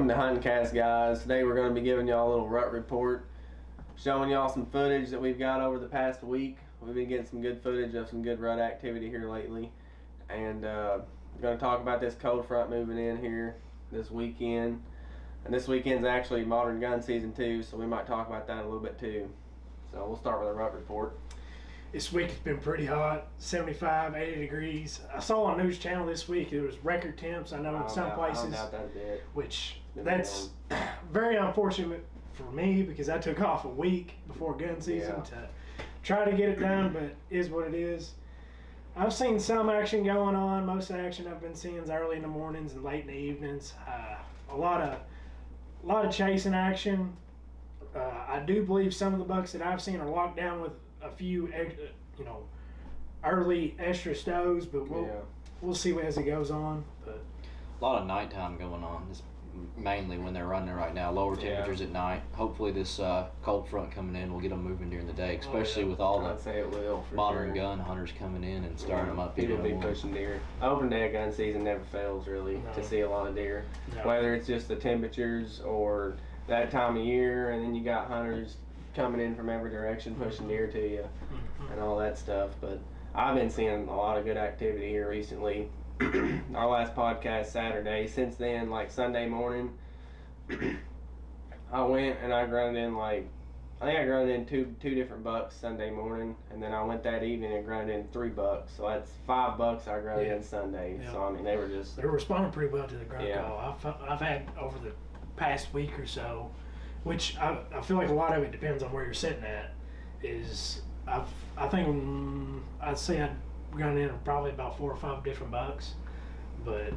Welcome to Hunting Cast, guys. Today we're going to be giving y'all a little rut report, showing y'all some footage that we've got over the past week. We've been getting some good footage of some good rut activity here lately, and we're going to talk about this cold front moving in here this weekend. And this weekend's actually modern gun season too, so we might talk about that a little bit too. So we'll start with a rut report. This week it's been pretty hot, 75, 80 degrees. I saw on News Channel this week it was record temps. I know in some places, I don't doubt that a bit. which that's very unfortunate for me because I took off a week before gun season to try to get it done, but is what it is. I've seen some action going on. Most action I've been seeing is early in the mornings and late in the evenings. A lot of chasing action. I do believe some of the bucks that I've seen are locked down with a few, early extra stows, but we'll see as it goes on. But a lot of nighttime going on. It's mainly when they're running right now. Lower temperatures at night. Hopefully this cold front coming in will get them moving during the day, especially with all the modern gun hunters coming in and starting them up. People be pushing deer. Open day gun season never fails really to see a lot of deer. No. Whether it's just the temperatures or that time of year, and then you got hunters coming in from every direction pushing deer to you and all that stuff. But I've been seeing a lot of good activity here recently. Our last podcast Saturday. Since then, like Sunday morning, I went and I grunted in I think I grunted in two different bucks Sunday morning, and then I went that evening and grunted in 3 bucks. So that's 5 bucks I grunted in Sunday. Yeah. So I mean they were responding pretty well to the grunt call. I've had over the past week or so, which I feel like a lot of it depends on where you're sitting at. I think I'd say I'd gone in probably about 4 or 5 different bucks, but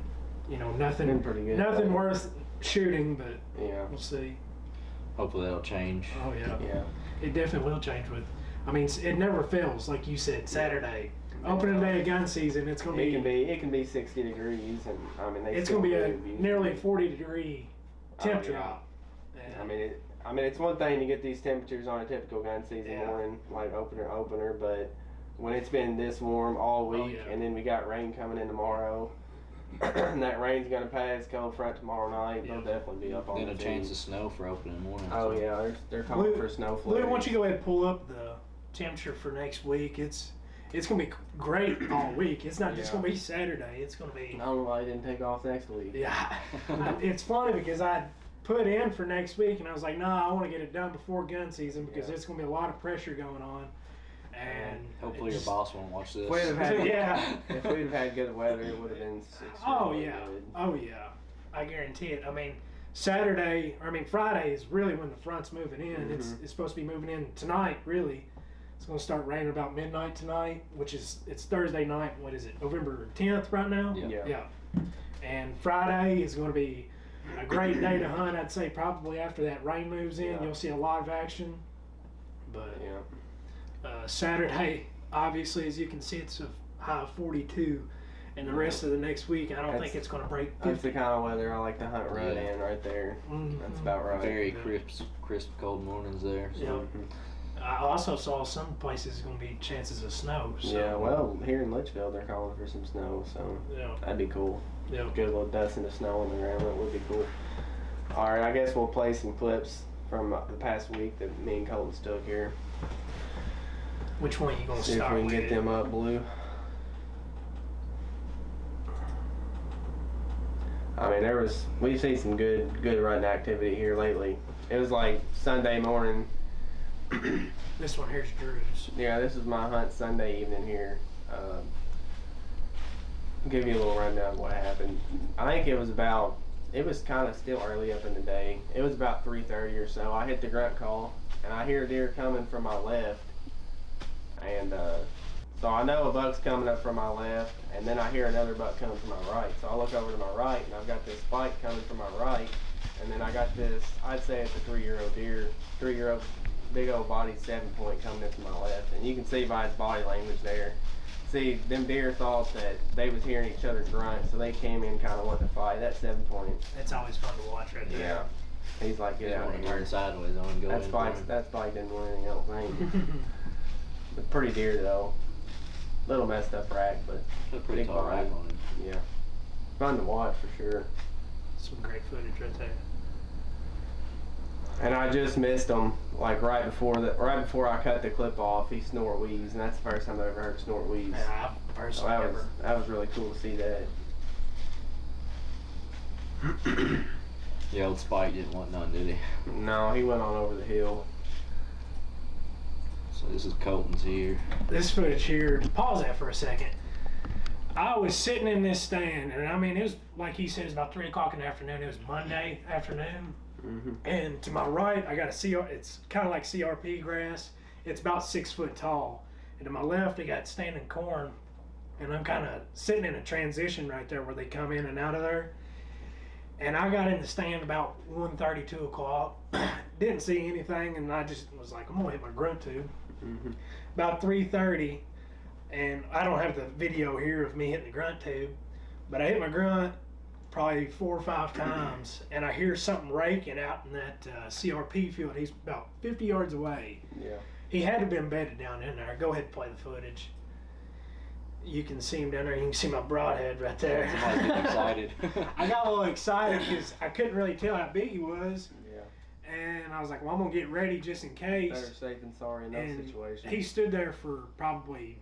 nothing worth shooting. But we'll see. Hopefully that'll change. Oh yeah, it definitely will change. It never fails. Like you said, Saturday, opening day of gun season, it can be 60 degrees, and it's going to be a nearly 40-degree temp drop. Yeah. It's one thing to get these temperatures on a typical gun season morning, like opener, but when it's been this warm all week, and then we got rain coming in tomorrow, and that rain's going to pass, cold front tomorrow night, they'll definitely be up on then a chance of snow for opening morning. Oh yeah, they're calling for snow flurries. Why don't you go ahead and pull up the temperature for next week? It's going to be great all week. It's not just going to be Saturday. It's going to be... I don't know why I didn't take off next week. Yeah. It's funny because I put in for next week, and I was like, I want to get it done before gun season because there's going to be a lot of pressure going on. And hopefully your boss won't watch this. If we'd have had good weather, it would have been good. Oh yeah, I guarantee it. Friday is really when the front's moving in. Mm-hmm. It's supposed to be moving in tonight. Really, it's going to start raining about midnight tonight, it's Thursday night. What is it? November 10th right now. Yeah. And Friday is going to be a great day to hunt. I'd say probably after that rain moves in, you'll see a lot of action. But Saturday, obviously, as you can see, it's a high of 42. And the rest of the next week, I don't think it's going to break 50. That's the kind of weather I like to hunt rut in right there. Mm-hmm. That's about right. Very crisp, cold mornings there. So. I also saw some places going to be chances of snow. So. Yeah, well, here in Litchfield, they're calling for some snow, so that'd be cool. Yeah. Get a little dust and snow on the ground, that would be cool. All right, I guess we'll play some clips from the past week that me and Colton took here. Which one are you going to start with? See if we can get them up, Blue. We've seen some good running activity here lately. It was like Sunday morning. This one here's Drew's. Yeah, this is my hunt Sunday evening here. I'll give you a little rundown of what happened. I think it was kind of still early up in the day. It was about 3:30 or so. I hit the grunt call, and I hear a deer coming from my left. And so I know a buck's coming up from my left, and then I hear another buck coming from my right. So I look over to my right, and I've got this spike coming from my right, and then I got this, I'd say it's a 3-year-old deer, 3-year-old big old body 7-point coming in from my left. And you can see by his body language there. See, them deer thought that they was hearing each other grunt, so they came in kind of wanting to fight. That 7-point. That's always fun to watch right there. Yeah. He's like, get out of here. Turn sideways on and go. That spike didn't want anything else, ain't. But pretty deer though. Little messed up rack, but pretty tall rack on him. Yeah. Fun to watch for sure. Some great footage right there. And I just missed him, like right before I cut the clip off. He snort wheeze, and that's the first time I ever heard a snort wheeze. Yeah, So that was really cool to see that. The old Spike didn't want none, did he? No, he went on over the hill. So this is Colton's here. This footage here, pause that for a second. I was sitting in this stand, and I mean, it was like he said, it was about 3 o'clock in the afternoon. It was Monday afternoon. Mm-hmm. And to my right, I got it's kind of like CRP grass. It's about 6 foot tall. And to my left, I got standing corn. And I'm kind of sitting in a transition right there where they come in and out of there. And I got in the stand about 1:30, 2 o'clock. Didn't see anything, and I just was like, I'm going to hit my grunt tube. Mm-hmm. About 3:30, and I don't have the video here of me hitting the grunt tube, but I hit my grunt probably 4 or 5 times, and I hear something raking out in that CRP field. He's about 50 yards away. Yeah. He had to have been bedded down in there. Go ahead and play the footage. You can see him down there. You can see my broadhead right there. Somebody's getting excited. I got a little excited because I couldn't really tell how big he was. Yeah. And I was like, well, I'm going to get ready just in case. Better safe than sorry in those situations. He stood there for probably,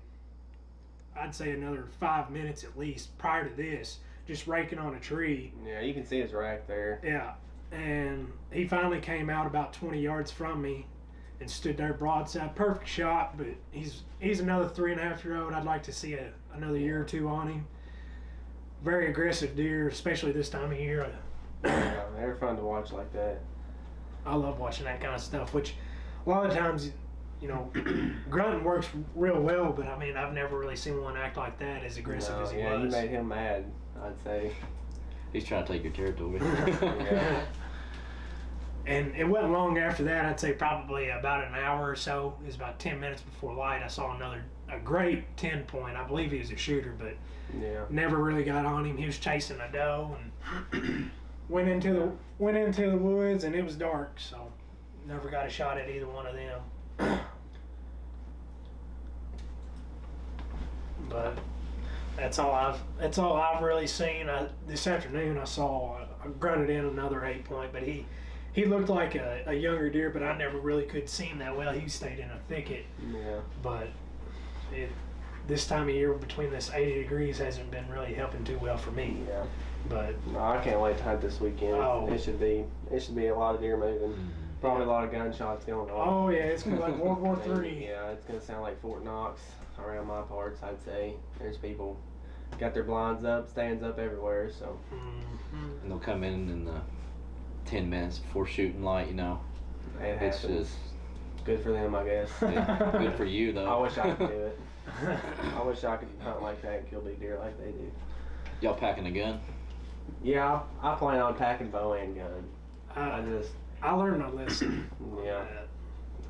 I'd say another 5 minutes at least prior to this, just raking on a tree. Yeah, you can see his rack there. Yeah. And he finally came out about 20 yards from me and stood there broadside. Perfect shot, but he's another 3.5-year-old. I'd like to see another year or 2 on him. Very aggressive deer, especially this time of year. Yeah, they're fun to watch like that. I love watching that kind of stuff, which a lot of times, you know, grunting works real well, but I mean, I've never really seen one act like that as aggressive as he was. Yeah, you made him mad, I'd say. He's trying to take your territory. Yeah. And it wasn't long after that, I'd say probably about an hour or so. It was about 10 minutes before light. I saw a great 10-point. I believe he was a shooter, but yeah, never really got on him. He was chasing a doe and went into the woods, and it was dark, so never got a shot at either one of them. But that's all I've really seen. This afternoon I grunted in another 8-point, but he looked like a younger deer, but I never really could see him that well. He stayed in a thicket. Yeah. But this time of year between this 80 degrees hasn't been really helping too well for me. Yeah. But no, I can't wait to hunt this weekend. Oh. It should be a lot of deer moving. Probably a lot of gunshots going on. Oh yeah, it's gonna be like World War III. Yeah, it's gonna sound like Fort Knox around my parts. I'd say there's people got their blinds up, stands up everywhere. So. Mm-hmm. And they'll come in the 10 minutes before shooting light, you know. It's just good for them, I guess. good for you, though. I wish I could do it. I wish I could hunt like that and kill big deer like they do. Y'all packing a gun? Yeah, I plan on packing bow and gun. I learned my lesson. Yeah.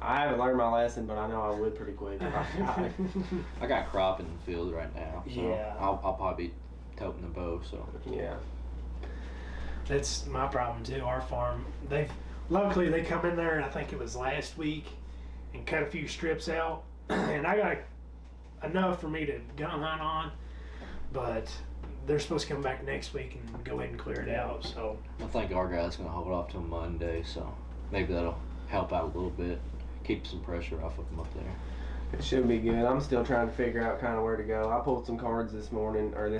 I haven't learned my lesson, but I know I would pretty quick. I got crop in the field right now, so Yeah. I'll probably be toting the bow. So yeah. That's my problem too. Our farm, luckily they come in there, I think it was last week, and cut a few strips out, and I got enough for me to gun hunt on, but they're supposed to come back next week and go ahead and clear it out. So I think our guy's gonna hold off till Monday, so maybe that'll help out a little bit, keep some pressure off of them up there. It should be good. I'm still trying to figure out kind of where to go. I pulled some cards this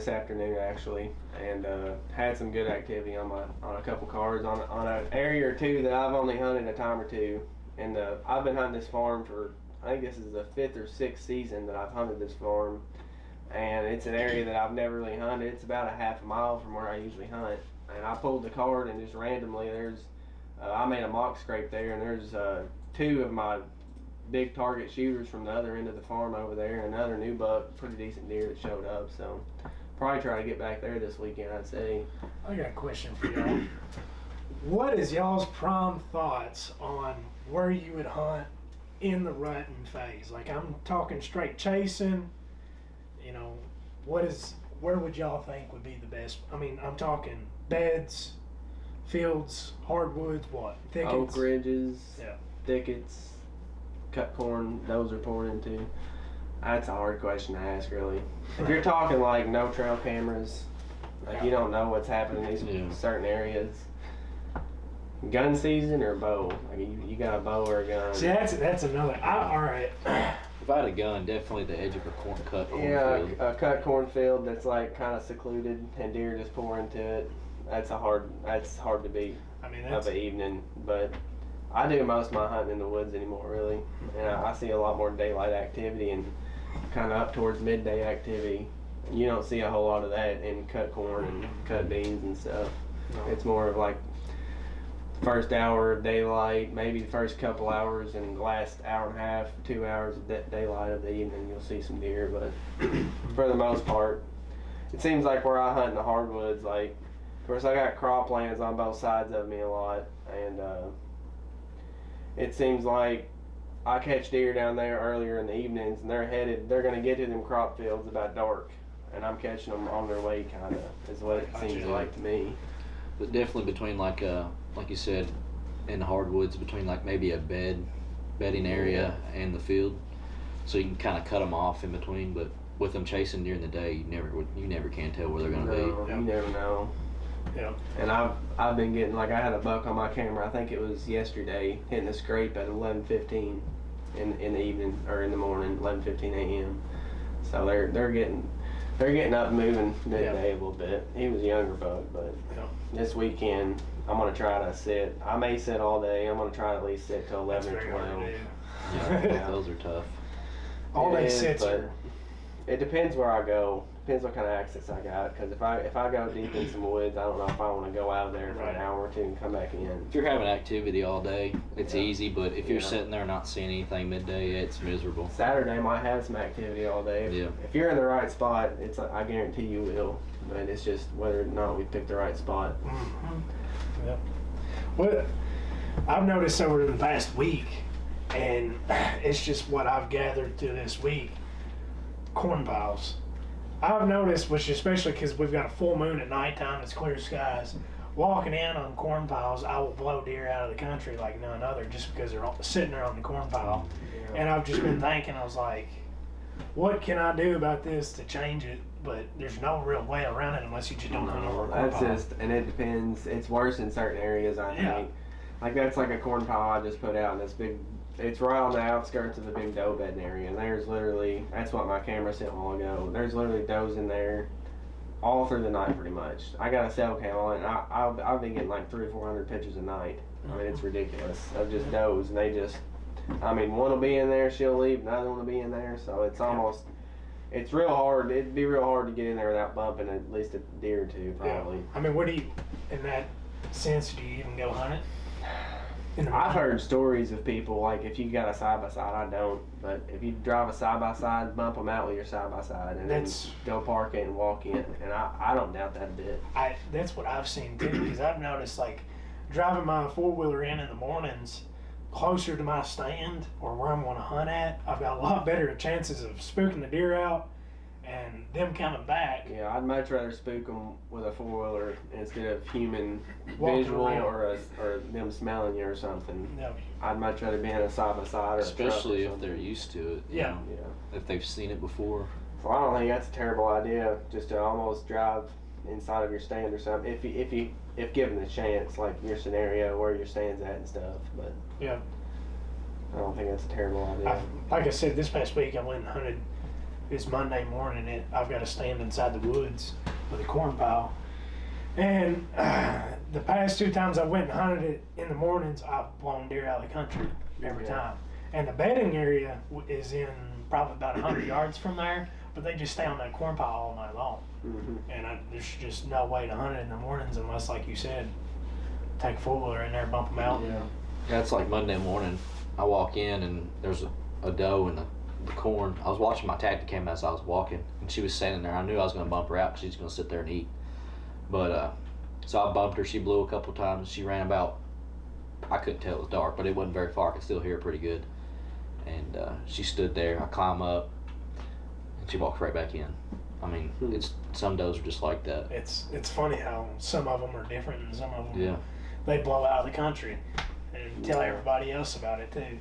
afternoon actually, and had some good activity on a couple cards on an area or two that I've only hunted a time or two. And I've been hunting this farm for, I think this is the 5th or 6th season that I've hunted this farm, and it's an area that I've never really hunted. It's about a half a mile from where I usually hunt, and I pulled the card and just randomly I made a mock scrape there, and there's 2 of my big target shooters from the other end of the farm over there, and another new buck, pretty decent deer that showed up. So probably try to get back there this weekend, I'd say. I got a question for y'all. What is y'all's prime thoughts on where you would hunt in the rutting phase? Like, I'm talking straight chasing, you know, where would y'all think would be the best? I mean, I'm talking beds, fields, hardwoods, what? Thickets? Oak ridges, Yeah. thickets, cut corn, those are poured into. That's a hard question to ask, really. If you're talking like no trail cameras, like you don't know what's happening in these certain areas, Gun season or bow? Like you got a bow or a gun? See, that's another. All right. If I had a gun, definitely the edge of a cut cornfield. Yeah, a cut cornfield that's like kind of secluded and deer just pour into it. That's hard to beat. I mean, of an evening, but I do most of my hunting in the woods anymore, really, and I see a lot more daylight activity and kind of up towards midday activity. You don't see a whole lot of that in cut corn and cut beans and stuff. No. It's more of like first hour of daylight, maybe the first couple hours, and the last hour and a half, 2 hours of daylight of the evening, you'll see some deer. But for the most part, it seems like where I hunt in the hardwoods, like, of course, I got croplands on both sides of me a lot, and it seems like I catch deer down there earlier in the evenings, and they're going to get to them crop fields about dark, and I'm catching them on their way, kind of, is what it seems like to me. But definitely between like you said, in the hardwoods, between like maybe a bedding area and the field, so you can kind of cut them off in between. But with them chasing during the day, you never can tell where they're going to be. You never know. Yeah. And I've been getting, like, I had a buck on my camera, I think it was yesterday, hitting a scrape at 11:15 in the evening, or in the morning, 11:15 a.m. So they're getting up and moving midday a little bit. He was a younger buck, but this weekend I'm gonna try to sit. I may sit all day. I'm gonna try to at least sit till 11 or 12. Yeah, those are tough. All day sits. It depends where I go. Depends what kind of access I got. Because if I go deep in some woods, I don't know if I want to go out there for an hour or two and come back in. If you're having activity all day, it's easy. But if you're sitting there not seeing anything midday, it's miserable. Saturday might have some activity all day. If you're in the right spot, I guarantee you will. But it's just whether or not we pick the right spot. Mm-hmm. Yep. Well, I've noticed over the past week, and it's just what I've gathered through this week, corn piles. I've noticed, which especially because we've got a full moon at nighttime, it's clear skies, walking in on corn piles, I will blow deer out of the country like none other just because they're sitting there on the corn pile. Yeah. And I've just been thinking, I was like, what can I do about this to change it? But there's no real way around it unless you just don't hunt over a corn pile. And it depends. It's worse in certain areas, I think. Like that's like a corn pile I just put out in this big. It's right on the outskirts of the big doe bedding area, and there's literally, that's what my camera said a while ago, there's literally does in there all through the night pretty much. I got a cell cam on it, and I've been getting like 300 or 400 pictures a night. I mean, it's ridiculous, of just does, and they just, I mean, one will be in there, she'll leave, another one will be in there, so it's almost, it's real hard, it'd be real hard to get in there without bumping at least a deer or two, probably. I mean, what do you, in that sense, do you even go hunt it? I've heard stories of people, like if you got a side-by-side, I don't, but if you drive a side-by-side, bump them out with your side-by-side and then go park it and walk in, and I don't doubt that a bit. That's what I've seen too, because I've noticed like driving my four-wheeler in the mornings closer to my stand or where I'm going to hunt at, I've got a lot better chances of spooking the deer out and them coming back. Yeah, I'd much rather spook them with a four-wheeler instead of human Walking visual around. or them smelling you or something. No. I'd much rather be in a side-by-side or especially a truck or if they're used to it. Yeah. If they've seen it before. So I don't think that's a terrible idea, just to almost drive inside of your stand or something, if given the chance, like your scenario where your stand's at and stuff. But yeah, I don't think that's a terrible idea. Like I said, this past week I went and hunted. It's Monday morning. I've got to stand inside the woods with a corn pile. And the past 2 times I went and hunted it in the mornings, I've blown deer out of the country every time. And the bedding area is in probably about 100 yards from there, but they just stay on that corn pile all night long. Mm-hmm. And there's just no way to hunt it in the mornings unless, like you said, take a four-wheeler in there, bump them out. Yeah, that's like Monday morning. I walk in and there's a doe in the corn. I was watching my tactic cam as I was walking, and she was standing there. I knew I was going to bump her out because she's going to sit there and eat. But so I bumped her. She blew a couple times. She ran about, I couldn't tell, it was dark, but it wasn't very far. I could still hear her pretty good. And she stood there. I climb up, and she walked right back in. I mean, it's some does are just like that. It's funny how some of them are different, and some of them they blow out of the country and tell everybody else about it too.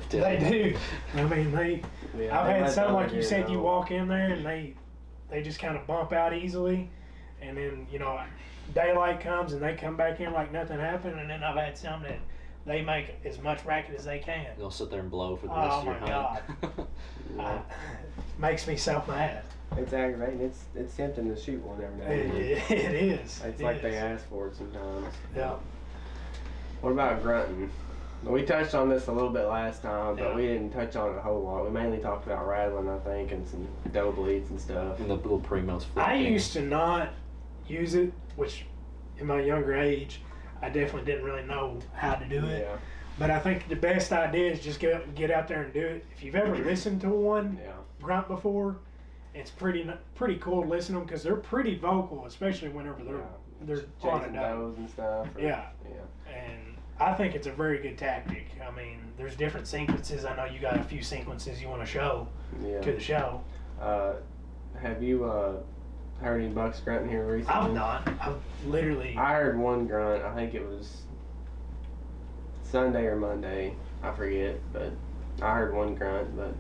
They do. I mean, I've had some, like you said, you walk in there and they just kind of bump out easily, and then daylight comes and they come back in like nothing happened, and then I've had some that they make as much racket as they can. They'll sit there and blow for the rest of your hunt. Oh my God. Makes me so mad. It's aggravating. It's tempting to shoot one every now and then. It is. It's like they ask for it sometimes. Yeah. What about grunting? We touched on this a little bit last time, but Yeah. we didn't touch on it a whole lot. We mainly talked about rattling, I think, and some doe bleeds and stuff. And the little primos flipping. I used to not use it, which in my younger age, I definitely didn't really know how to do it. Yeah. But I think the best idea is just get out there and do it. If you've ever listened to one Yeah. grunt before, it's pretty cool to listen to them because they're pretty vocal, especially whenever they're on a Chasing doe. does and stuff. Yeah. Yeah. And I think it's a very good tactic. I mean, there's different sequences. I know you got a few sequences you want to show Yeah. to the show. Have you heard any bucks grunting here recently? I've not. I've literally. I heard one grunt. I think it was Sunday or Monday. I forget, but I heard one grunt. But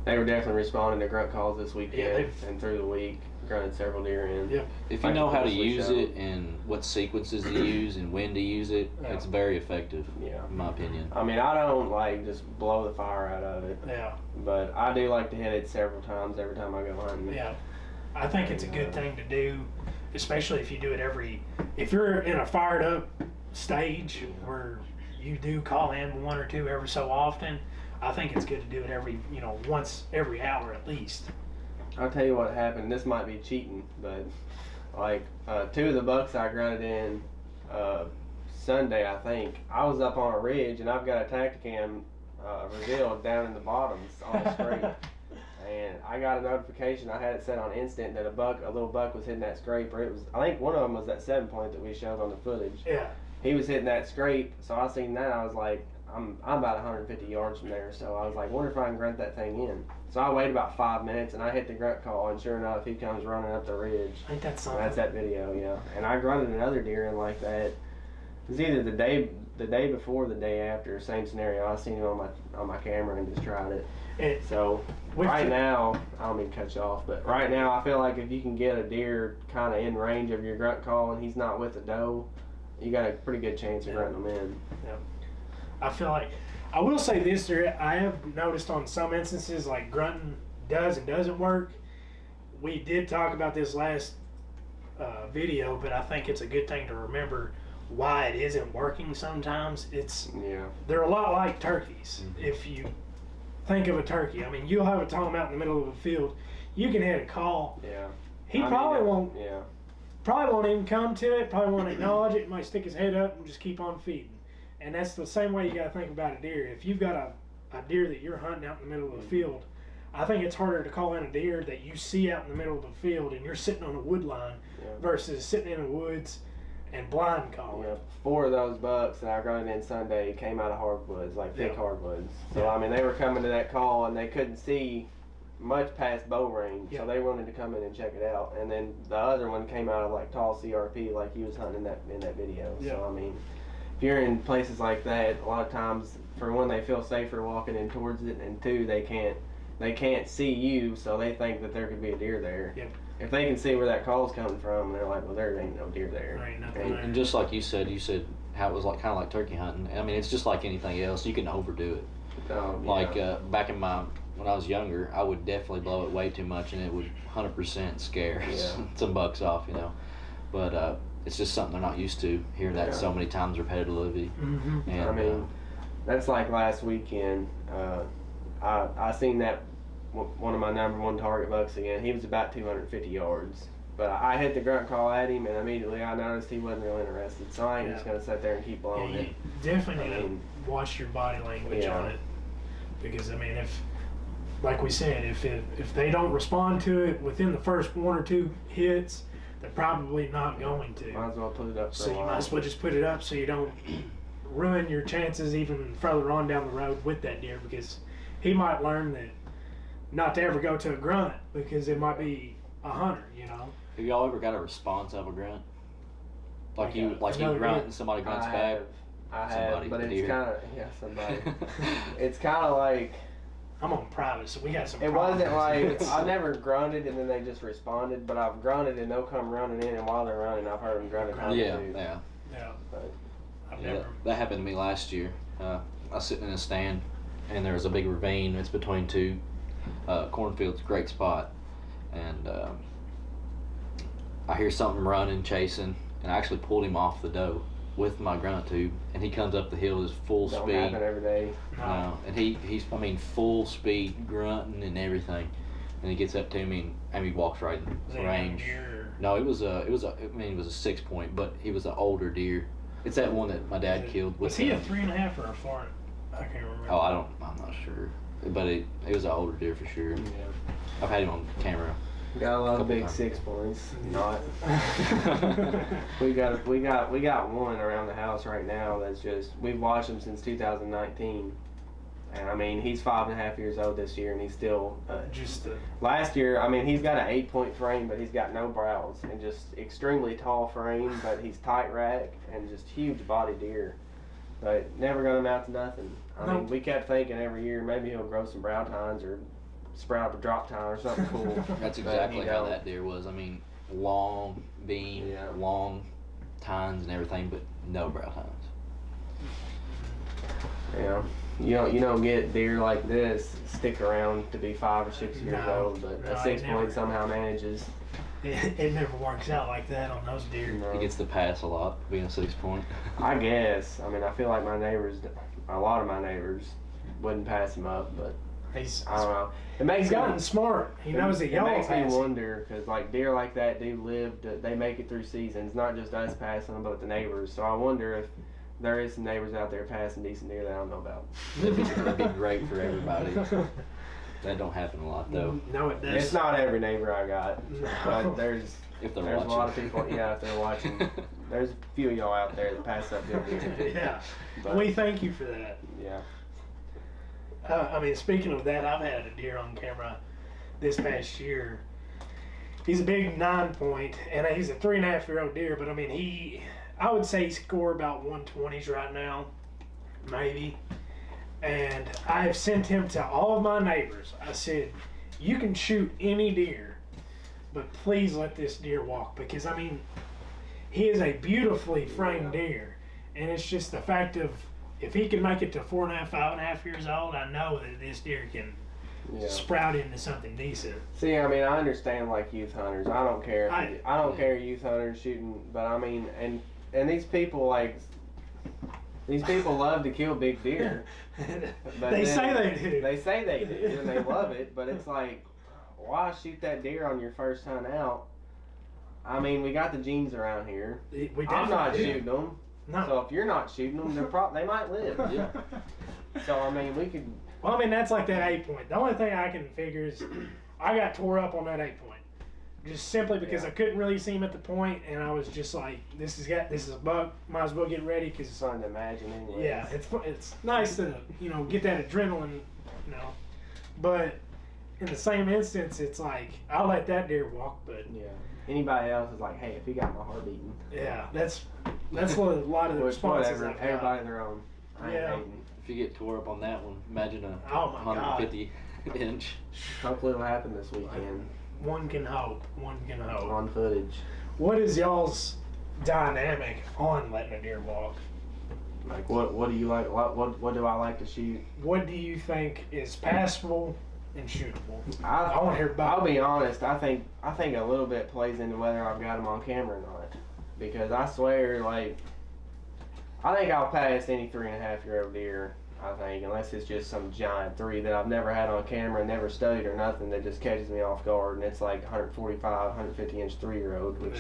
they were definitely responding to grunt calls this weekend and through the week. Grunted several deer in. Yep. If you know how to use it and what sequences to use and when to use it, it's very effective. Yeah. In my opinion. I mean, I don't like just blow the fire out of it. Yeah. But I do like to hit it several times every time I go hunting. Yeah. I think it's a good thing to do, especially if you do it if you're in a fired up stage where you do call in one or two every so often, I think it's good to do it once every hour at least. I'll tell you what happened. This might be cheating, but like two of the bucks I grunted in Sunday, I think, I was up on a ridge and I've got a Tacticam revealed down in the bottoms on the scrape. And I got a notification. I had it set on instant that a little buck was hitting that scrape. Or I think one of them was that 7-point that we showed on the footage. Yeah. He was hitting that scrape, so I seen that. I was like, I'm about 150 yards from there, so I was like, wonder if I can grunt that thing in. So I waited about 5 minutes and I hit the grunt call, and sure enough, he comes running up the ridge. Ain't that something? That's that video, yeah. And I grunted another deer in like that. It was either the day before, or the day after, same scenario. I seen him on my camera and just tried it. So right now, I don't mean to cut you off, but right now I feel like if you can get a deer kind of in range of your grunt call and he's not with a doe, you got a pretty good chance of grunting them in. Yeah. I feel like, I will say this, I have noticed on some instances like grunting does and doesn't work. We did talk about this last video, but I think it's a good thing to remember why it isn't working sometimes. They're a lot like turkeys. If you think of a turkey, I mean, you'll have a tom out in the middle of a field, you can hit a call. Yeah. He probably won't. Yeah. Probably won't even come to it. Probably won't acknowledge it. Might stick his head up and just keep on feeding. And that's the same way you got to think about a deer. If you've got a deer that you're hunting out in the middle of the field, I think it's harder to call in a deer that you see out in the middle of the field and you're sitting on a wood line versus sitting in the woods and blind calling. Yeah. 4 of those bucks that I grunted in Sunday came out of hardwoods, like thick hardwoods. So I mean, they were coming to that call and they couldn't see much past bow range, so they wanted to come in and check it out. And then the other one came out of like tall CRP, like he was hunting in that video. So I mean, if you're in places like that, a lot of times, for one, they feel safer walking in towards it, and two, they can't see you, so they think that there could be a deer there. Yep. If they can see where that call's coming from, they're like, well, there ain't no deer there. There ain't nothing there. And just like you said how it was like kind of like turkey hunting. I mean, it's just like anything else. You can overdo it. Like back in when I was younger, I would definitely blow it way too much, and it would 100% scare some bucks off, you know. But it's just something they're not used to hearing that so many times repetitively. Mm-hmm. And, I mean, that's like last weekend. I seen that one of my number one target bucks again. He was about 250 yards. But I hit the grunt call at him, and immediately I noticed he wasn't real interested. So I ain't just going to sit there and keep blowing it. You definitely need to watch your body language on it. Because, I mean, like we said, if they don't respond to it within the first 1 or 2 hits, they're probably not going to. Might as well put it up for a while. You might as well just put it up so you don't ruin your chances even further on down the road with that deer, because he might learn that not to ever go to a grunt because it might be a hunter, you know. Have y'all ever got a response of a grunt? Like you grunt and somebody grunts back? I have, but it's kind of somebody. It's kind of like I'm on private, so we got some. It wasn't like problems. I never grunted and then they just responded, but I've grunted and they'll come running in, and while they're running, I've heard them grunting. Yeah. Yeah. But, I've never. That happened to me last year. I was sitting in a stand, and there was a big ravine. It's between two cornfields, great spot, and I hear something running, chasing, and I actually pulled him off the doe with my grunt tube, and he comes up the hill at full don't speed. happen every day. No, and he's full speed, grunting and everything, and he gets up to me and he walks right in range. No, it was a 6 point, but he was an older deer. It's that one that my dad killed. Was he a 3.5 or a 4? I can't remember. Oh, I'm not sure, but it was an older deer for sure. Yeah. I've had him on camera. Got a lot of Couple big times. 6 points. Not. we got one around the house right now that's just, we've watched him since 2019, and I mean he's 5.5 years old this year, and he's still last year. I mean he's got an 8-point frame, but he's got no brows and just extremely tall frame, but he's tight rack and just huge body deer, but never gonna amount to nothing. I mean we kept thinking every year maybe he'll grow some brow tines or sprout up a drop tine or something cool. That's exactly how that deer was. I mean, long beam, long tines and everything, but no brow tines. Yeah, you don't get deer like this stick around to be 5 or 6 years old, but a 6 point somehow manages. It never works out like that on those deer. No. He gets to pass a lot, being a 6 point. I guess. I mean, I feel like a lot of my neighbors wouldn't pass him up, but I don't know. He's gotten smart. He knows that y'all makes me pass wonder, because like deer like that do live, they make it through seasons, not just us passing them, but the neighbors. So I wonder if there is some neighbors out there passing decent deer that I don't know about. That'd be great for everybody. That don't happen a lot though. No, it does. It's not every neighbor I got, but there's If they're a watching. lot of people. Yeah, if they're watching, there's a few of y'all out there that pass up good deer. Yeah, But, we thank you for that. yeah. I mean, speaking of that, I've had a deer on camera this past year. He's a big 9 point, and he's a 3.5-year-old deer. But I mean, I would say he score about 120s right now, maybe. And I have sent him to all of my neighbors. I said, you can shoot any deer, but please let this deer walk, because I mean, he is a beautifully framed deer, and it's just the fact of, if he can make it to 4.5, 5.5 years old, I know that this deer can sprout into something decent. See, I mean, I understand like youth hunters. I don't care. I don't care youth hunters shooting, but I mean, and these people love to kill big deer. But They say they do. They say they do, and they love it. But it's like, why shoot that deer on your first hunt out? I mean, we got the genes around here. I'm not shooting them. No. So if you're not shooting them, they might live. Yeah. So I mean, we could. Well, I mean, that's like that 8 point. The only thing I can figure is I got tore up on that 8 point, just simply because I couldn't really see him at the point, and I was just like, this is a buck. Might as well get ready, because It's fun to imagine anyway. yeah, it's nice to get that adrenaline, But in the same instance, it's like I'll let that deer walk, but Yeah. Anybody else is like, hey, if he got my heart beating. yeah, that's what a lot of the responses Whatever. I've got. Everybody their own. I ain't Yeah. hating. If you get tore up on that one, imagine a Oh my God. 150 inch. Hopefully it'll happen this weekend One can hope. on footage. What is y'all's dynamic on letting a deer walk? Like what do you like? What do I like to shoot? What do you think is passable and shootable? I want to hear about I'll be honest. I think a little bit plays into whether I've got them on camera or not. Because I swear, like, I think I'll pass any 3.5-year-old deer. I think, unless it's just some giant 3 that I've never had on camera, never studied or nothing, that just catches me off guard, and it's like 145, 150 inch 3-year-old, which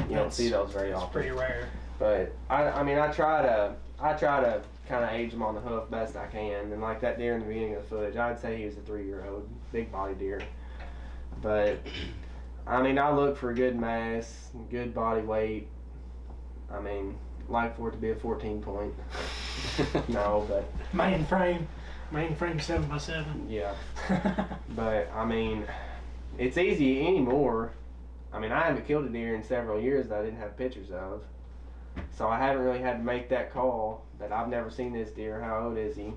you don't see those very often. It's pretty rare. But I mean, I try to kind of age them on the hoof best I can, and like that deer in the beginning of the footage, I'd say he was a 3-year-old, big body deer. But I mean, I look for good mass, good body weight. I mean, like for it to be a 14 point. No, but Main frame 7x7. yeah. But I mean, it's easy anymore. I mean, I haven't killed a deer in several years that I didn't have pictures of. So I haven't really had to make that call that I've never seen this deer. How old is he?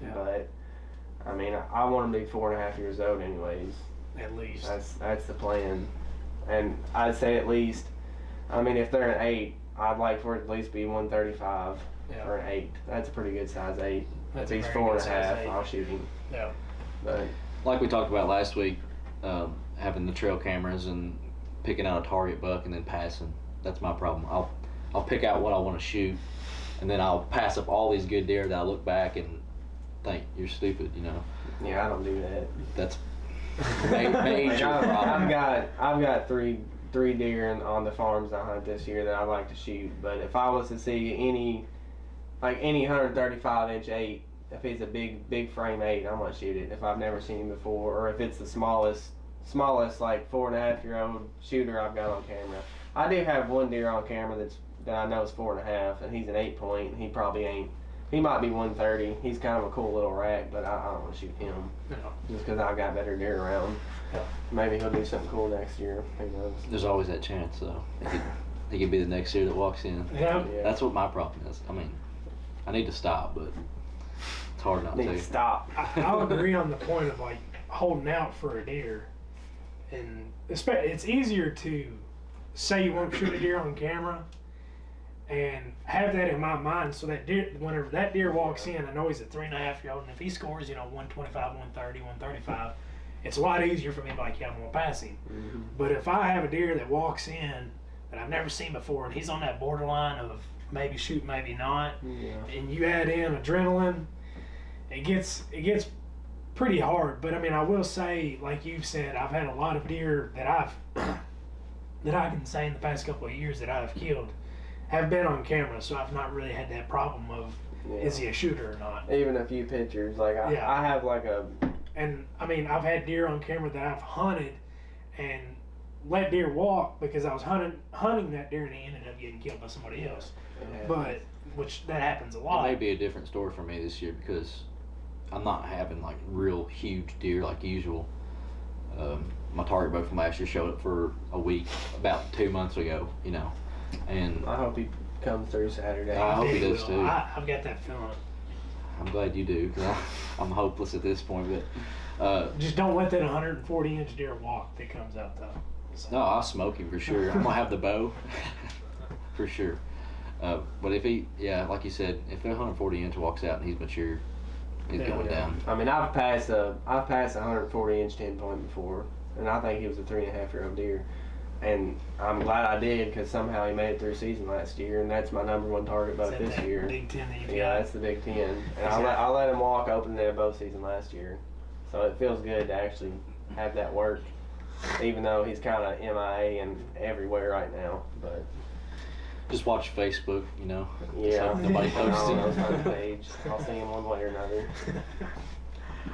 Yeah. But I mean, I want them to be 4.5 years old anyways. At least. That's the plan. And I'd say at least, I mean, if they're an 8, I'd like for it to at least be 135 for an 8. That's a pretty good size 8. If he's 4.5, I'll shoot him. Yeah. But like we talked about last week, having the trail cameras and picking out a target buck and then passing. That's my problem. I'll pick out what I want to shoot, and then I'll pass up all these good deer that I look back and think you're stupid. You know. Yeah, I don't do that. That's major problem. I've got three deer on the farms I hunt this year that I like to shoot. But if I was to see any 135-inch 8, if he's a big frame 8, I'm gonna shoot it. If I've never seen him before, or if it's the smallest like 4.5-year-old shooter I've got on camera. I do have one deer on camera that I know is 4.5, and he's an 8 point. He probably ain't. He might be 130. He's kind of a cool little rack, but I don't want to shoot him. No. Just because I've got better deer around. Yeah. Maybe he'll do something cool next year. Who knows? There's always that chance, though. He could be the next deer that walks in. Yeah. That's what my problem is. I mean, I need to stop, but it's hard not to. Stop. I'll agree on the point of like holding out for a deer, and it's easier to say you won't shoot a deer on camera and have that in my mind, so that deer, whenever that deer walks in, I know he's a 3.5-year-old, and if he scores 125, 130, 135, it's a lot easier for me to be like, yeah, I'm gonna pass him. Mm-hmm. But if I have a deer that walks in that I've never seen before, and he's on that borderline of maybe shoot, maybe not, and you add in adrenaline, it gets pretty hard. But I mean, I will say, like you've said, I've had a lot of deer that I can say in the past couple of years that I've killed have been on camera, so I've not really had that problem of is he a shooter or not. Even a few pictures, like I have like a. And I mean, I've had deer on camera that I've hunted and let deer walk because I was hunting that deer and he ended up getting killed by somebody else. But which that happens a lot. It may be a different story for me this year because I'm not having like real huge deer like usual. My target bow from last year showed up for a week about 2 months ago, and I hope he comes through Saturday. I hope he does too. I've got that feeling. I'm glad you do, because I'm hopeless at this point. But just don't let that 140-inch deer walk that comes out though. So. No, I'll smoke him for sure. I'm gonna have the bow for sure. But if like you said, if a 140-inch walks out and he's mature, he's going down. I mean, I've passed a 140-inch 10 point before, and I think he was a 3.5-year-old deer. And I'm glad I did because somehow he made it through season last year, and that's my #1 target bow this year. Big 10 that you got? Yeah, that's the Big 10. And I let him walk opening their bow season last year, so it feels good to actually have that work, even though he's kind of MIA and everywhere right now. But just watch Facebook, Yeah, so nobody posting on his page. I'll see him one way or another.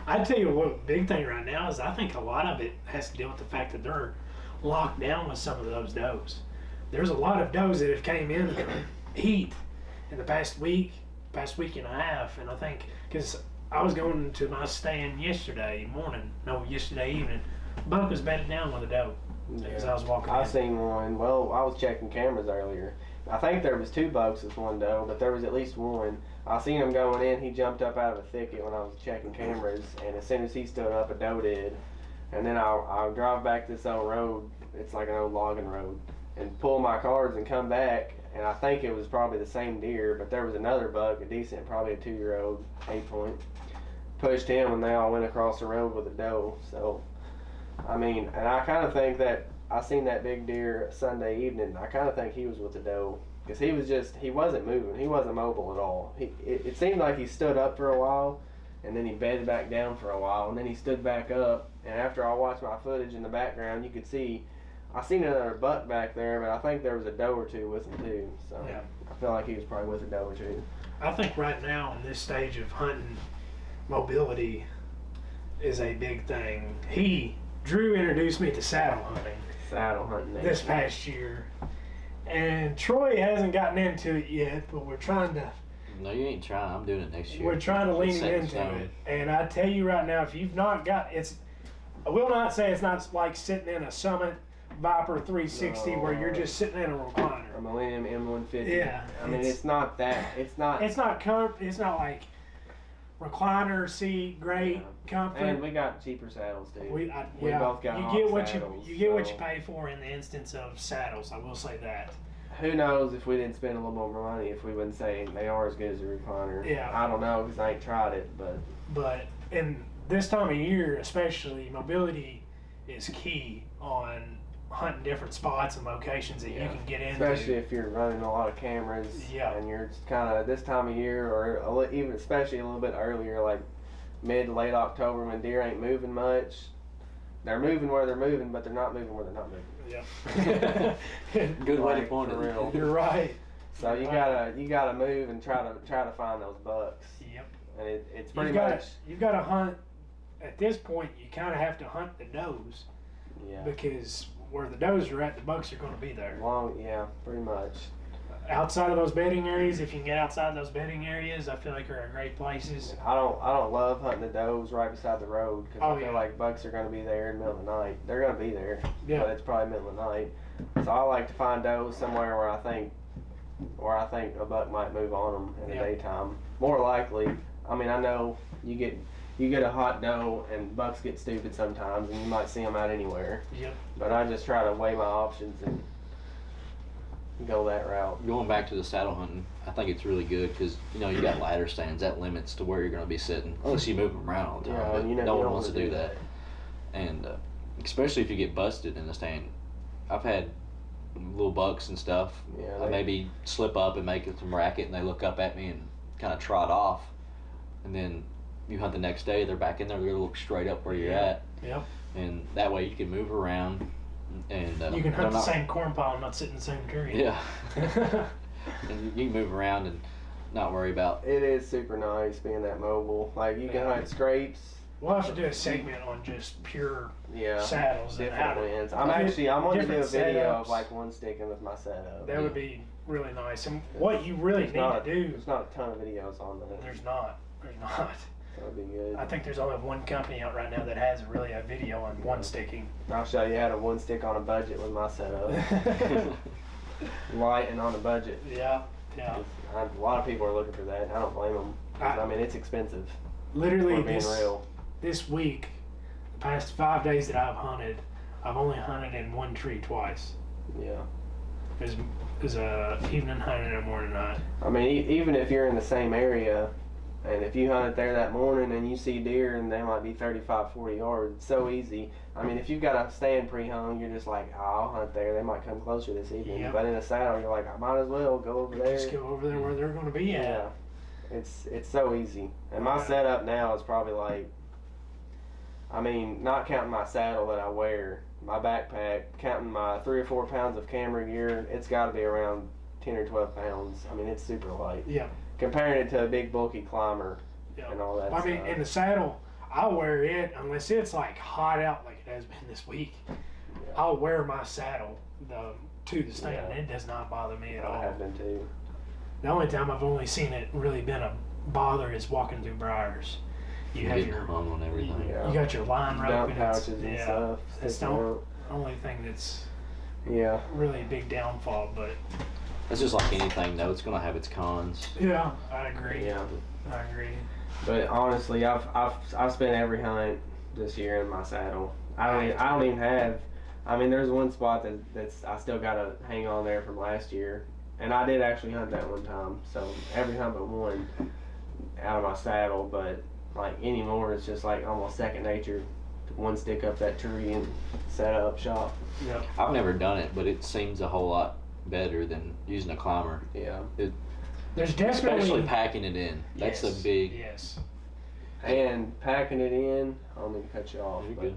I tell you what, big thing right now is I think a lot of it has to deal with the fact that they're locked down with some of those does. There's a lot of does that have came in the heat in the past week and a half, and I think because I was going to my stand yesterday evening, buck was bedded down with a doe as I was walking in. I seen one. Well, I was checking cameras earlier. I think there was 2 bucks with one doe, but there was at least one. I seen him going in. He jumped up out of a thicket when I was checking cameras, and as soon as he stood up, a doe did. And then I'll drive back this old road. It's like an old logging road, and pull my cards and come back. And I think it was probably the same deer, but there was another buck, a decent, probably a 2-year-old 8 point. Pushed him, and they all went across the road with a doe. So, I mean, and I kind of think that I seen that big deer Sunday evening. I kind of think he was with the doe because he wasn't moving. He wasn't mobile at all. It seemed like he stood up for a while, and then he bedded back down for a while, and then he stood back up. And after I watched my footage in the background, you could see, I seen another buck back there, but I think there was a doe or 2 with him too. So yeah. I feel like he was probably with a doe or 2. I think right now in this stage of hunting, mobility is a big thing. Drew introduced me to saddle hunting this past year, and Troy hasn't gotten into it yet, but we're trying to. No, you ain't trying. I'm doing it next year. We're trying to lean into it, and I tell you right now, if you've not got I will not say it's not like sitting in a Summit Viper 360 where you're just sitting in a recliner. A Millennium M150. Yeah. I mean, it's not that. It's not like recliner seat, great comfort. And we got cheaper saddles too. We yeah, both got you get what saddles, you get what you pay for in the instance of saddles. I will say that. Who knows if we didn't spend a little more money if we wouldn't say they are as good as a recliner. Yeah. I don't know because I ain't tried it, but in this time of year, especially, mobility is key on hunting different spots and locations that you can get into. Especially if you're running a lot of cameras. Yeah. And you're kind of this time of year, or even especially a little bit earlier, like mid to late October when deer ain't moving much. They're moving where they're moving, but they're not moving where they're not moving. Yeah. Good way to point it. Real. You're right. So you gotta move and try to find those bucks. Yep. And it's pretty much you've got to hunt. At this point, you kind of have to hunt the does. Yeah. Because where the does are at, the bucks are going to be there. Pretty much. Outside of those bedding areas, if you can get outside those bedding areas, I feel like are great places. I don't love hunting the does right beside the road because I feel yeah. like bucks are going to be there in the middle of the night. They're going to be there, but it's probably middle of the night. So I like to find does somewhere where I think a buck might move on them in the daytime. More likely, I mean, I know you get a hot doe and bucks get stupid sometimes, and you might see them out anywhere. Yep. But I just try to weigh my options and go that route. Going back to the saddle hunting, I think it's really good because you got ladder stands. That limits to where you're going to be sitting, unless you move them around all the time. But no one wants to do that. And especially if you get busted in the stand. I've had little bucks and stuff. I maybe slip up and make some racket, and they look up at me and kind of trot off, and then you hunt the next day, they're back in there, they're going to look straight up where you're at. Yep. And that way you can move around. And you can hunt the same corn pile and not sit in the same tree. Yeah. And you can move around and not worry about. It is super nice being that mobile. Like you can hunt scrapes. We'll have to do a segment on just pure saddles. Different winds. I'm going to do a video of like one sticking with my setup. That would be really nice. And what you really need to do. There's not a ton of videos on that. There's not. That would be good. I think there's only one company out right now that has really a video on one sticking. I'll show you how to one stick on a budget with my setup. Light and on a budget. Yeah. A lot of people are looking for that. I don't blame them. I mean, it's expensive. Literally this week, the past 5 days that I've hunted, I've only hunted in one tree twice. Yeah. There's a evening hunt and a morning hunt. I mean, even if you're in the same area, and if you hunt it there that morning and you see deer and they might be 35, 40 yards, it's so easy. I mean, if you've got a stand pre-hung, you're just like, I'll hunt there. They might come closer this evening. Yep. But in a saddle, you're like, I might as well go over there. Just go over there where they're going to be at. Yeah. It's so easy. And my setup now is probably like, I mean, not counting my saddle that I wear, my backpack, counting my 3 or 4 pounds of camera gear, it's got to be around 10 or 12 pounds. I mean, it's super light. Yeah. Comparing it to a big bulky climber and all that stuff. I mean, in the saddle, I'll wear it unless it's like hot out like it has been this week. Yeah. I'll wear my saddle to the stand. Yeah. It does not bother me at all. I have been too. The only time I've only seen it really been a bother is walking through briars. You have your hung on everything. You got your line rope dump pouches and stuff. That's the only thing that's really a big downfall, but. It's just like anything, though. It's going to have its cons. Yeah, I agree. Yeah, I agree. But honestly, I've spent every hunt this year in my saddle. I don't even have. I mean, there's one spot that's I still got to hang on there from last year, and I did actually hunt that one time. So every hunt but one out of my saddle. But like anymore, it's just like almost second nature. One stick up that tree and set up shop. Yeah. I've never done it, but it seems a whole lot better than using a climber. Yeah. There's definitely especially packing it in. That's a big. Yes. And packing it in. I don't mean to cut you off. You're good.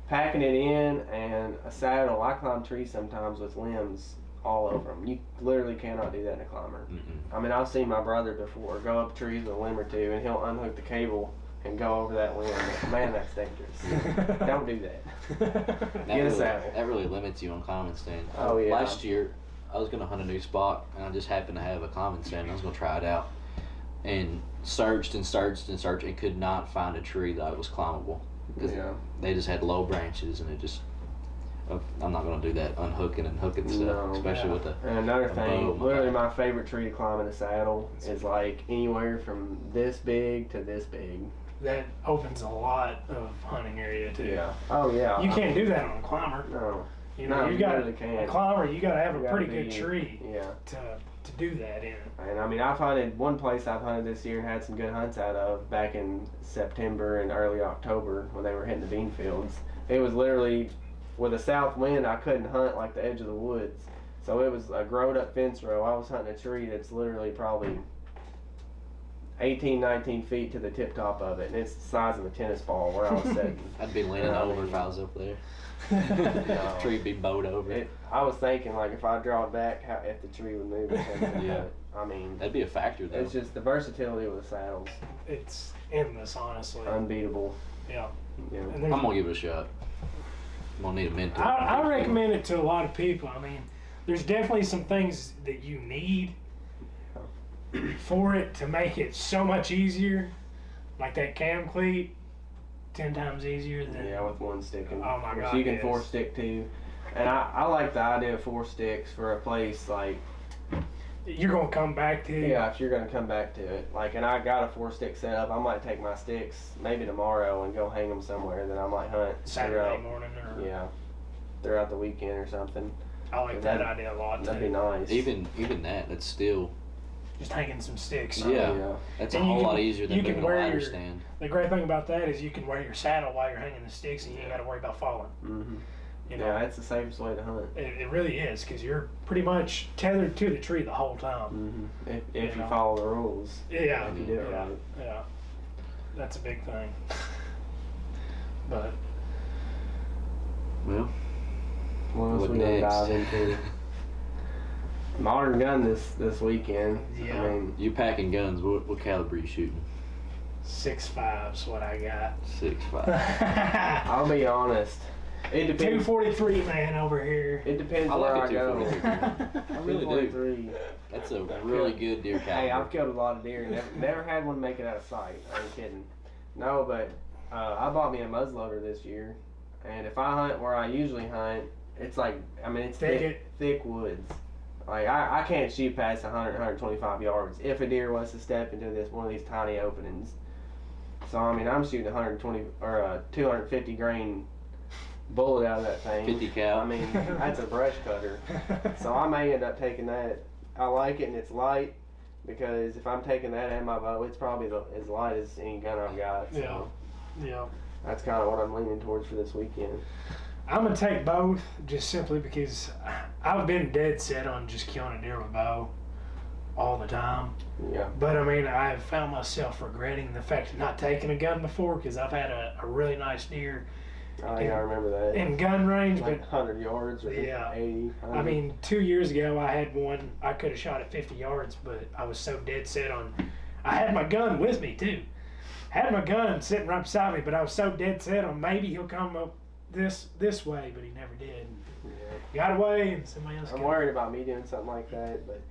Packing it in and a saddle. I climb trees sometimes with limbs all over them. You literally cannot do that in a climber. Mm-mm. I mean, I've seen my brother before go up trees with a limb or two, and he'll unhook the cable and go over that limb. Man, that's dangerous. Don't do that. Get a saddle. That really limits you on climbing stands. Oh yeah. Last year, I was going to hunt a new spot, and I just happened to have a climbing stand. I was going to try it out, and searched and could not find a tree that was climbable because they just had low branches, and it just. I I'm not gonna do that unhooking and hooking stuff, especially with the. And another thing, literally my favorite tree to climb in the saddle is like anywhere from this big to this big. That opens a lot of hunting area too. Yeah. Oh yeah. You can't do that on a climber. No. You know, No, you got really can't. a climber. You got to have You a gotta pretty good tree. Yeah. To do that in. And I mean, I've hunted one place I've hunted this year and had some good hunts out of back in September and early October when they were hitting the bean fields. It was literally with a south wind, I couldn't hunt like the edge of the woods. So it was a growed up fence row. I was hunting a tree that's literally probably 18, 19 feet to the tip top of it, and it's the size of a tennis ball where I was sitting. I'd be leaning over if I was up there. No. Tree be bowed over. I was thinking like if I draw it back, if the tree would move. Yeah. I mean, That'd be a factor though. it's just the versatility with the saddles, It's endless, honestly. unbeatable. Yeah. Yeah. I'm And there's- gonna give it a shot. I'm gonna need a mentor. I recommend it to a lot of people. I mean, there's definitely some things that you need for it to make it so much easier. Like that cam cleat, 10 times easier than. Yeah, with one stick. And Oh my which God, you can yes. 4-stick too. And I like the idea of 4 sticks for a place like, You're gonna come back to. yeah, if you're gonna come back to it. Like, and I got a 4-stick set up. I might take my sticks maybe tomorrow and go hang them somewhere that I might hunt Saturday throughout, morning or. yeah, throughout the weekend or something. I like that idea a lot That'd be too. nice. Even that's still Just hanging some sticks. Yeah. that's a And you whole can- lot easier than you can moving a wear ladder your- stand. The great thing about that is you can wear your saddle while you're hanging the sticks, and you ain't got to worry about falling. Mm-hmm. You know, Yeah, it's the safest way to hunt. it really is because you're pretty much tethered to the tree the whole time. Mm-hmm. If you know. follow the rules. Yeah, If you do it yeah, right. yeah. That's a big thing. But Well, What else what we gonna next? dive into? Modern gun this weekend. Yeah. I mean, you packing guns? What caliber you shooting? 6.5's what I got. 6.5. I'll be honest. It depends. 243 man over here. It depends I where like I a go. 243. I really do. 243. That's a really good deer Hey, caliber. I've killed a lot of deer. Never had one make it out of sight. I ain't kidding. No, but I bought me a muzzleloader this year, and if I hunt where I usually hunt, it's like, I mean, it's thick woods. Like I can't shoot past 100, 125 yards if a deer wants to step into one of these tiny openings. So I mean, I'm shooting 120 or a 250 grain bullet out of that thing. 50 cal. I mean, that's a brush cutter. So I may end up taking that. I like it and it's light because if I'm taking that and my bow, it's probably as light as any gun I've got. So Yeah. that's kind of what I'm leaning towards for this weekend. I'm gonna take both just simply because I've been dead set on just killing a deer with a bow all the time. Yeah. But I mean, I've found myself regretting the fact of not taking a gun before because I've had a really nice deer I think I remember that. in gun range. Like But 100 yards or Yeah. 80. 100. I mean, 2 years ago I had one. I could have shot at 50 yards, but I was so dead set on. I had my gun with me too. Had my gun sitting right beside me, but I was so dead set on maybe he'll come up this way, but he never did. Yeah. Got away, and somebody else. I'm got worried about me doing something like that, but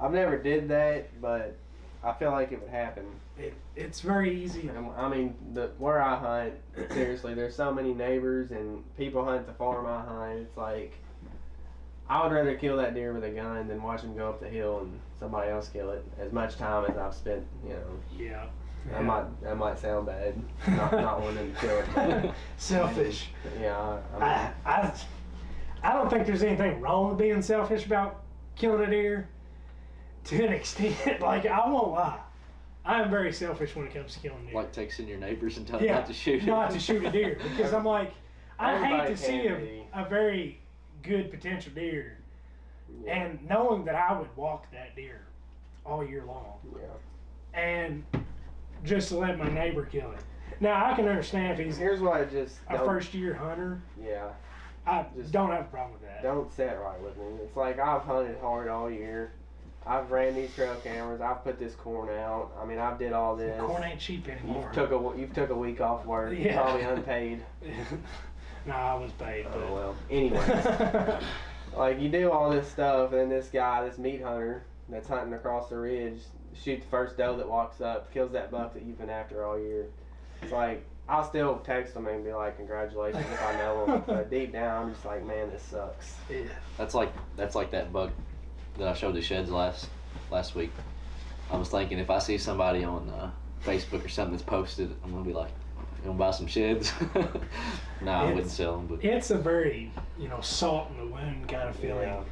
I've never did that, but I feel like it would happen. It's very easy. I mean, where I hunt, seriously, there's so many neighbors and people hunt the farm I hunt. It's like, I would rather kill that deer with a gun than watch him go up the hill and somebody else kill it. As much time as I've spent, you know. Yeah. That might sound bad, not wanting to kill it. But, Selfish. yeah, I don't think there's anything wrong with being selfish about killing a deer. To an extent, like I won't lie, I am very selfish when it comes to killing deer. Like texting your neighbors and telling them yeah, not to shoot it. not to shoot a deer because I'm like, I hate Everybody to see can be. a very good potential deer, yeah, and knowing that I would walk that deer all year long, yeah. and just to let my neighbor kill it. Now I can understand if he's Here's what I just a don't, first year hunter. yeah. I Just don't have a problem with that. Don't set right with me. It's like I've hunted hard all year. I've ran these trail cameras. I've put this corn out. I mean, I've did all this. Corn ain't cheap anymore. You've took a week off work, Yeah. probably unpaid. No, I was paid. But... Oh well. Anyways, like you do all this stuff, and then this guy, this meat hunter that's hunting across the ridge, shoot the first doe that walks up, kills that buck that you've been after all year. It's like I'll still text them and be like, congratulations if I know them. But deep down, I'm just like, man, this sucks. Yeah. That's like that bug that I showed the sheds last week. I was thinking if I see somebody on Facebook or something that's posted, I'm gonna be like, you gonna buy some sheds? No, I wouldn't sell them. But it's a very, salt in the wound kind of feeling. Yeah.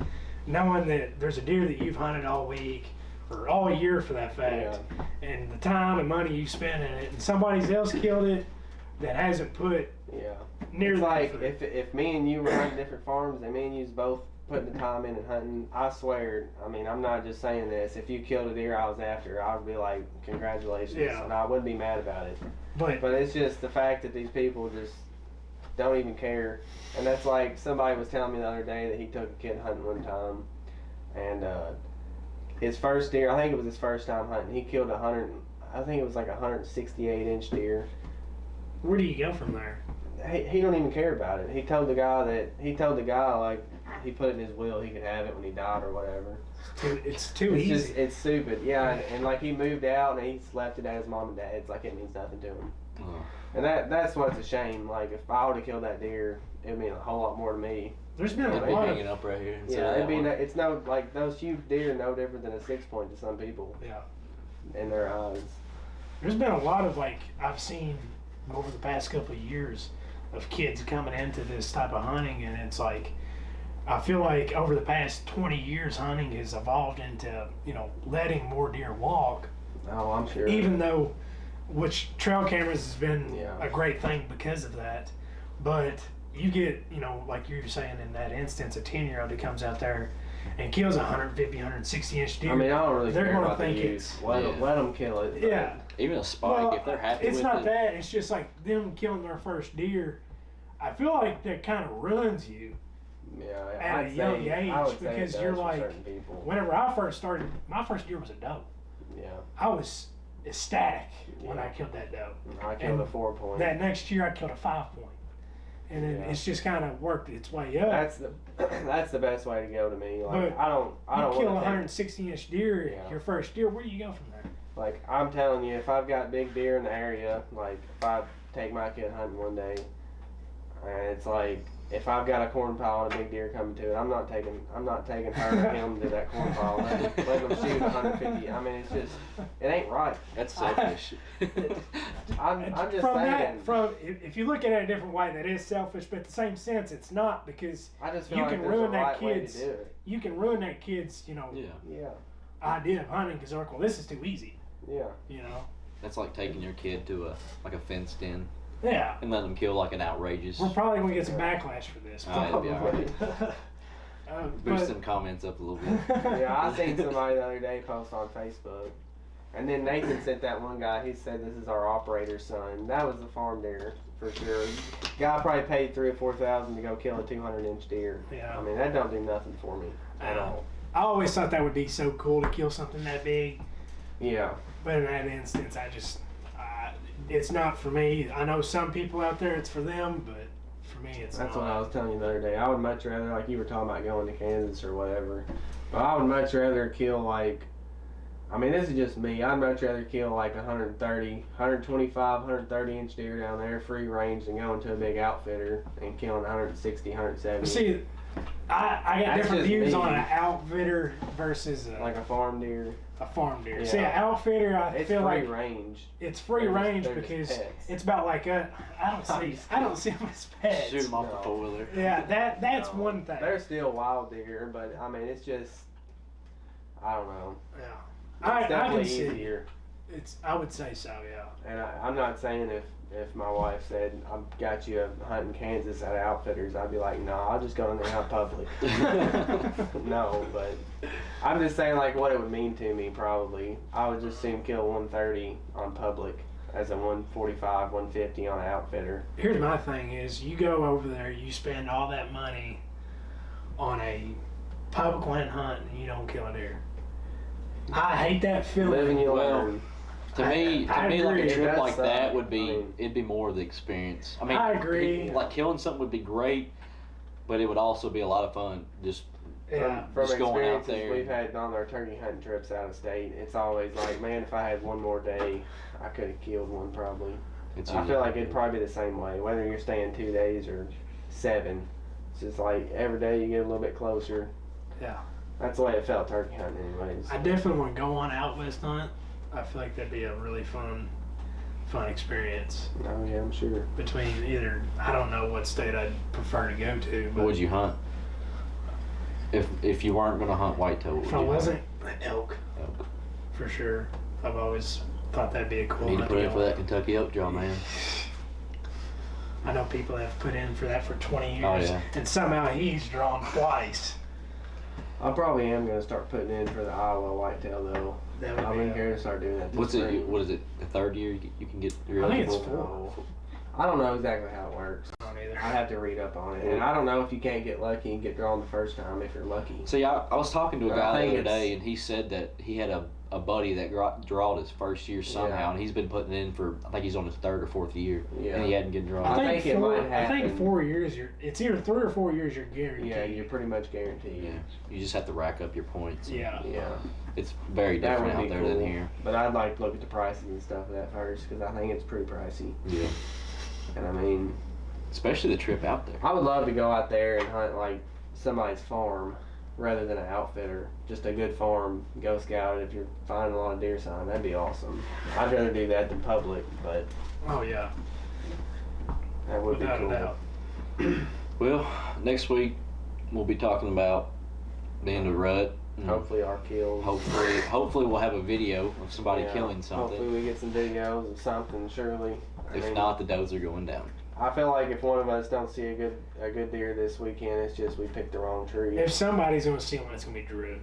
Knowing that there's a deer that you've hunted all week or all year for that fact, and the time and money you spent in it, and somebody else killed it that hasn't put near it's like if me and you were hunting different farms and me and you's both putting the time in and hunting, I swear, I mean, I'm not just saying this, if you killed a deer I was after, I would be like, congratulations, and I wouldn't be mad about it. But it's just the fact that these people just don't even care. And that's like, somebody was telling me the other day that he took a kid hunting one time, and his first deer, I think it was his first time hunting, he killed I think it was like a 168-inch deer. Where do you go from there? He don't even care about it. He told the guy like he put it in his will he could have it when he died or whatever. It's too easy. It's stupid. Yeah, and like he moved out and he left it at his mom and dad's, like it means nothing to him. Oh. And that's what's a shame. Like if I would have killed that deer, it'd mean a whole lot more to me. There's been a It'd be lot hanging up right here. Yeah, it's no, like those huge deer are no different than a 6-point to some people. Yeah. In their eyes. There's been a lot of, like, I've seen over the past couple of years of kids coming into this type of hunting, and it's like, I feel like over the past 20 years hunting has evolved into, letting more deer walk. Oh, I'm sure. Even though, which trail cameras has been a great thing because of that, but you get, like you were saying in that instance, a 10-year-old who comes out there and kills a 150, 160-inch deer. I mean, I don't really care about think the use. Let them kill it. Yeah. Even a spike, if they're happy with it. It's not that. It's just like them killing their first deer. I feel like that kind of ruins you. Yeah, at a young age, because you're like, whenever I first started, my first deer was a doe. Yeah. I was ecstatic when I killed that doe. I killed a 4-point. That next year I killed a 5-point. And then it's just kind of worked its way up. That's the best way to go to me. Like, but I don't kill a 160-inch deer, your first deer. Where do you go from there? Like I'm telling you, if I've got big deer in the area, like if I take my kid hunting one day, and it's like if I've got a corn pile and a big deer coming to it, I'm not taking her or him to that corn pile. Let them shoot 150. I mean, it's just, it ain't right. That's selfish. I'm just saying. If you look at it a different way, that is selfish, but in the same sense, it's not, because I just feel you like can there's ruin a that right way to kid's. do it. You can ruin that kid's, idea of hunting, because they're like, well, this is too easy. Yeah. That's like taking your kid to a fenced in. Yeah. And let them kill like an outrageous. We're probably going to get some backlash for this. It'll be alright. Boost some comments up a little bit. Yeah, I seen somebody the other day post on Facebook. And then Nathan sent that one guy, he said this is our operator's son. That was the farm deer, for sure. Guy probably paid $3,000 or $4,000 to go kill a 200-inch deer. Yeah. I mean, that don't do nothing for me at all. I always thought that would be so cool to kill something that big. Yeah. But in that instance, it's not for me. I know some people out there, it's for them, but for me, it's That's not. what I was telling you the other day. I would much rather, like you were talking about going to Kansas or whatever, but I would much rather kill like, I mean, this is just me. I'd much rather kill like 125, 130-inch deer down there, free range, than going to a big outfitter and killing 160, 170. See, I got different views on an outfitter versus like a farm deer. A farm deer. Yeah. See, an outfitter, I feel like it's free range. It's free range because it's about like I don't see them as pets. Shoot them off the 4-wheeler. Yeah, that's one thing. They're still wild deer, but I mean, it's just, I don't know. Yeah, it's definitely easier. I would say so, yeah. And I'm not saying if my wife said, I've got you hunting Kansas at Outfitters, I'd be like, no, I'll just go in there and hunt public. No, but I'm just saying like what it would mean to me probably. I would just soon kill 130 on public as a 145, 150 on an outfitter. Here's my thing is, you go over there, you spend all that money on a public land hunt, and you don't kill a deer. I hate that feeling. Live and you learn. To me, like a trip like that would be, I mean, it'd be more of the experience. I mean, I agree. Like killing something would be great, but it would also be a lot of fun. Just from going out experiences there. we've had on our turkey hunting trips out of state, it's always like, man, if I had one more day, I could have killed one probably. I feel like it'd probably be the same way, whether you're staying 2 days or 7. It's just like every day you get a little bit closer. Yeah. That's the way it felt turkey hunting anyways. I definitely want to go on out west hunt. I feel like that'd be a really fun experience. Oh yeah, I'm sure. Between either, I don't know what state I'd prefer to go to. But What would you hunt? If you weren't going to hunt whitetail, what would if you I hunt? wasn't, elk. Elk. For sure. I've always thought that'd be a cool You need to hunt put in go for that on. Kentucky elk draw, man. I know people have put in for that for 20 years. Oh, yeah. And somehow he's drawn twice. I probably am gonna start putting in for the Iowa whitetail though. That would I've be been here to start doing that. What is it? The third year you can get your I think it's eligible? 4. I don't know exactly how it works. I don't either. I have to read up on it, and I don't know if you can't get lucky and get drawn the first time if you're lucky. See, I was talking to a I guy the think other it's- day, and he said that he had a buddy that drawed his first year somehow, Yeah. and he's been putting in for, I think he's on his 3rd or 4th year, Yeah. and he hadn't getting drawn. I think it might I think happen. 4 years. It's either 3 or 4 years. You're guaranteed. Yeah, you're pretty much guaranteed. Yeah, you just have to rack up your points. Yeah. Yeah. It's very That different would out be there cool. than here. But I'd like to look at the prices and stuff of that first because I think it's pretty pricey. Yeah, And I mean, especially the trip out there. I would love to go out there and hunt like somebody's farm rather than an outfitter. Just a good farm, go scout it. If you're finding a lot of deer sign, that'd be awesome. I'd rather do that than public, but Oh yeah. that would Without be a cool. doubt. Well, next week we'll be talking about the end of rut. and Hopefully our kills. Hopefully we'll have a video of somebody Yeah, killing something. Hopefully we get some videos of something. Surely. I If mean, not, the does are going down. I feel like if one of us don't see a good deer this weekend, it's just we picked the wrong tree. If somebody's gonna see one, it's gonna be Drew.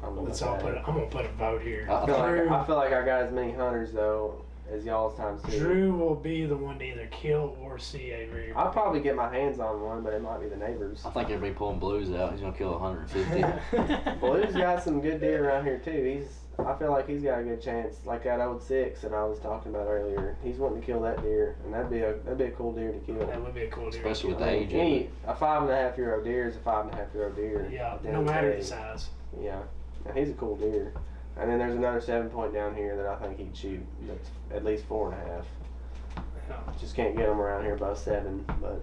I'm gonna Let's all say. put. I'm gonna put a vote here. I Drew, I feel like I got as many hunters though as y'all's times too. Drew will be the one to either kill or see a rear. I'll probably get my hands on one, but it might be the neighbors. I think everybody pulling Blues out. He's gonna kill 150. Blue's got some good deer around here too. I feel like he's got a good chance, like that old 6 that I was talking about earlier. He's wanting to kill that deer, and that'd be a cool deer to kill. That would be a cool deer. Especially with the I age mean, of it. a 5.5-year-old deer is a 5.5-year-old deer. Yeah, At the no end of matter day. the size. Yeah, and he's a cool deer. And then there's another 7-point down here that I think he'd shoot. That's at least 4.5. Yeah. Just can't get them around here above 7, but.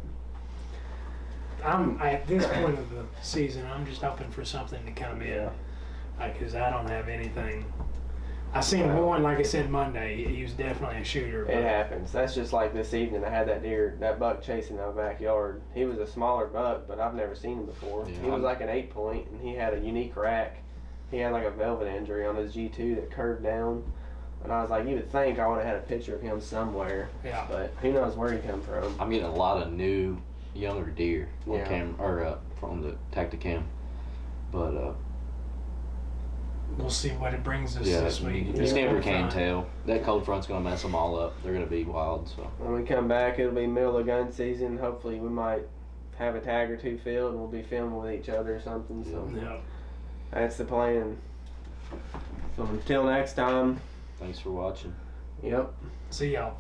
I'm at this point of the season. I'm just hoping for something to come in, because I don't have anything. I seen one, like I said, Monday. He was definitely a shooter. It happens. That's just like this evening. I had that buck chasing in my backyard. He was a smaller buck, but I've never seen him before. Yeah. He was like an 8-point, and he had a unique rack. He had like a velvet injury on his G2 that curved down. And I was like, you would think I would have had a picture of him somewhere. Yeah. But who knows where he come from. I'm getting a lot of new, younger deer on Yeah. cam or from the Tacticam, but We'll see what it brings us yeah, this week. you just never can Front. tell. That cold front's gonna mess them all up. They're gonna be wild. So When we come back, it'll be middle of gun season. Hopefully we might have a tag or two filled, and we'll be filming with each other or something. So Yeah. that's the plan. So until next time, thanks for watching. yep. See y'all.